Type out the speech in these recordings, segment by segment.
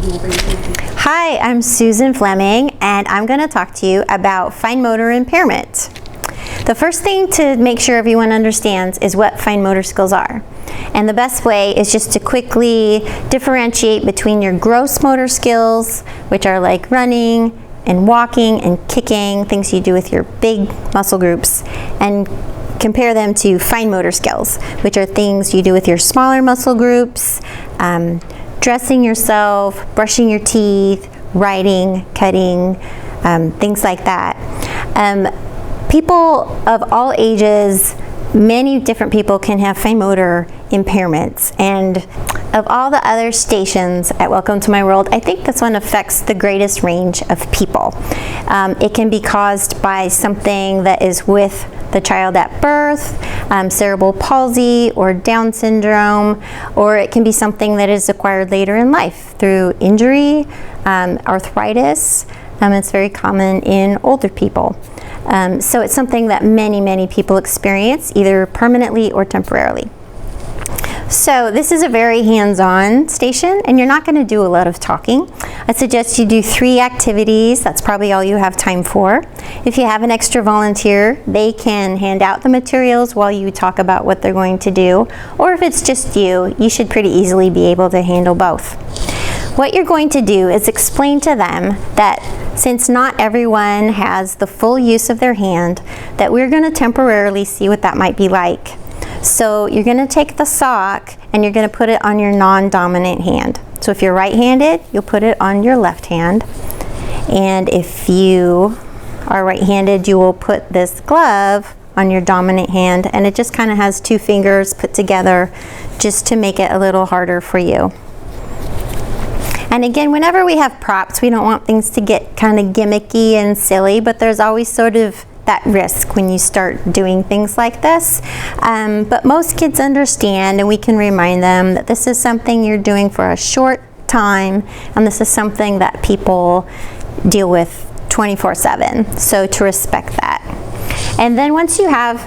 Hi, I'm Susan Fleming, and I'm going to talk to you about fine motor impairment. The first thing to make sure everyone understands is what fine motor skills are. And the best way is just to quickly differentiate between your gross motor skills, which are like running and walking and kicking, things you do with your big muscle groups, and compare them to fine motor skills, which are things you do with your smaller muscle groups, dressing yourself, brushing your teeth, writing, cutting, things like that. People of all ages, many different people can have fine motor impairments, and of all the other stations at Welcome to My World, I think this one affects the greatest range of people. It can be caused by something that is with the child at birth, cerebral palsy or Down syndrome, or it can be something that is acquired later in life through injury, arthritis. It's very common in older people. So it's something that many people experience, either permanently or temporarily. So this is a very hands-on station, and you're not going to do a lot of talking. I suggest you do 3 activities. That's probably all you have time for. If you have an extra volunteer, they can hand out the materials while you talk about what they're going to do. Or if it's just you, you should pretty easily be able to handle both. What you're going to do is explain to them that since not everyone has the full use of their hand, that we're going to temporarily see what that might be like. So you're going to take the sock and you're going to put it on your non-dominant hand. So if you're right-handed, you'll put it on your left hand. And if you are right-handed, you will put this glove on your dominant hand, and it just kind of has 2 fingers put together just to make it a little harder for you. And again, whenever we have props, we don't want things to get kind of gimmicky and silly, but there's always sort of that risk when you start doing things like this. But most kids understand, and we can remind them that this is something you're doing for a short time, and this is something that people deal with 24/7. So to respect that. And then once you have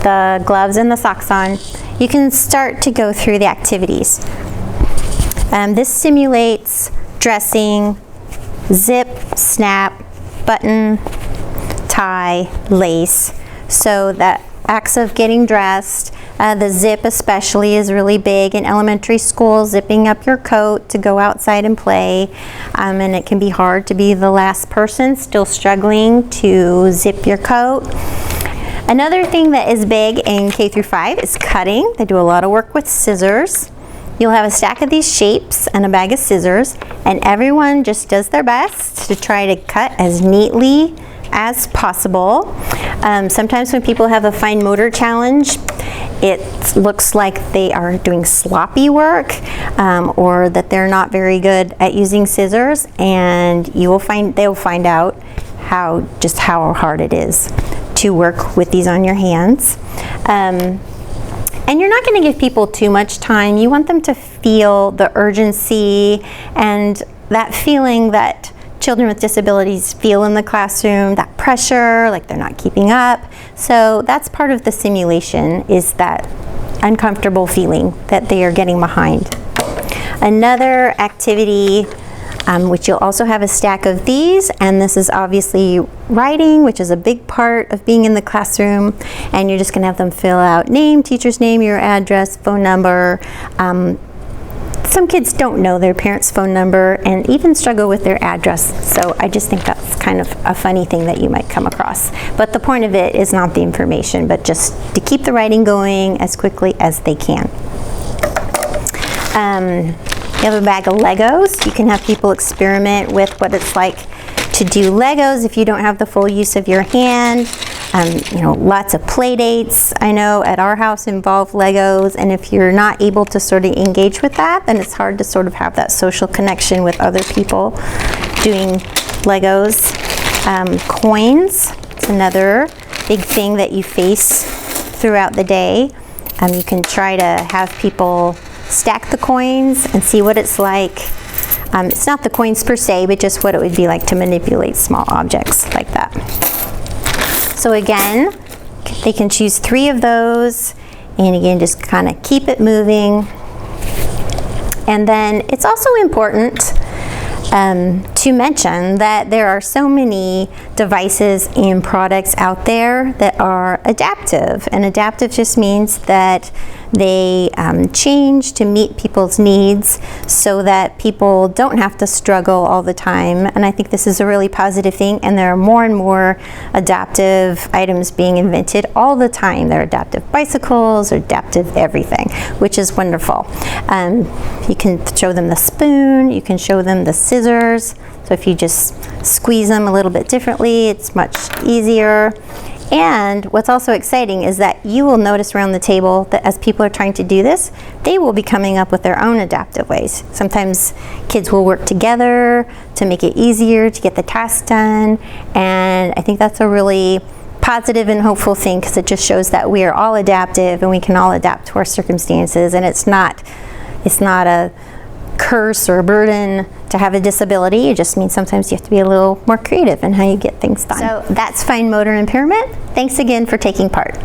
the gloves and the socks on, you can start to go through the activities. This simulates dressing, zip, snap, button, tie, lace. So that acts of getting dressed, the zip especially is really big in elementary school, zipping up your coat to go outside and play. And it can be hard to be the last person still struggling to zip your coat. Another thing that is big in K through 5 is cutting. They do a lot of work with scissors. You'll have a stack of these shapes and a bag of scissors, and everyone just does their best to try to cut as neatly as possible. Sometimes when people have a fine motor challenge, it looks like they are doing sloppy work, or that they're not very good at using scissors, and they'll find out how hard it is to work with these on your hands. And you're not going to give people too much time. You want them to feel the urgency and that feeling that children with disabilities feel in the classroom, that pressure, like they're not keeping up. So that's part of the simulation, is that uncomfortable feeling that they are getting behind. Another activity, which you'll also have a stack of these, and this is obviously writing, which is a big part of being in the classroom, and you're just going to have them fill out name, teacher's name, your address, phone number. Some kids don't know their parents' phone number and even struggle with their address, so I just think that's kind of a funny thing that you might come across. But the point of it is not the information, but just to keep the writing going as quickly as they can. You have a bag of Legos. You can have people experiment with what it's like to do Legos if you don't have the full use of your hand. Lots of play dates, I know, at our house involve Legos, and if you're not able to sort of engage with that, then it's hard to sort of have that social connection with other people doing Legos. Coins, it's another big thing that you face throughout the day. You can try to have people stack the coins and see what it's like. It's not the coins per se, but just what it would be like to manipulate small objects like that. So again, they can choose 3 of those, and again, just kind of keep it moving. And then it's also important to mention that there are so many devices and products out there that are adaptive, and adaptive just means that they change to meet people's needs so that people don't have to struggle all the time. And I think this is a really positive thing, and there are more and more adaptive items being invented all the time. There are adaptive bicycles, adaptive everything, which is wonderful. You can show them the spoon, you can show them the scissors. So if you just squeeze them a little bit differently, it's much easier. And what's also exciting is that you will notice around the table that as people are trying to do this, they will be coming up with their own adaptive ways. Sometimes kids will work together to make it easier to get the task done, and I think that's a really positive and hopeful thing, because it just shows that we are all adaptive and we can all adapt to our circumstances, and it's not a curse or a burden to have a disability. It just means sometimes you have to be a little more creative in how you get things done. So that's fine motor impairment. Thanks again for taking part.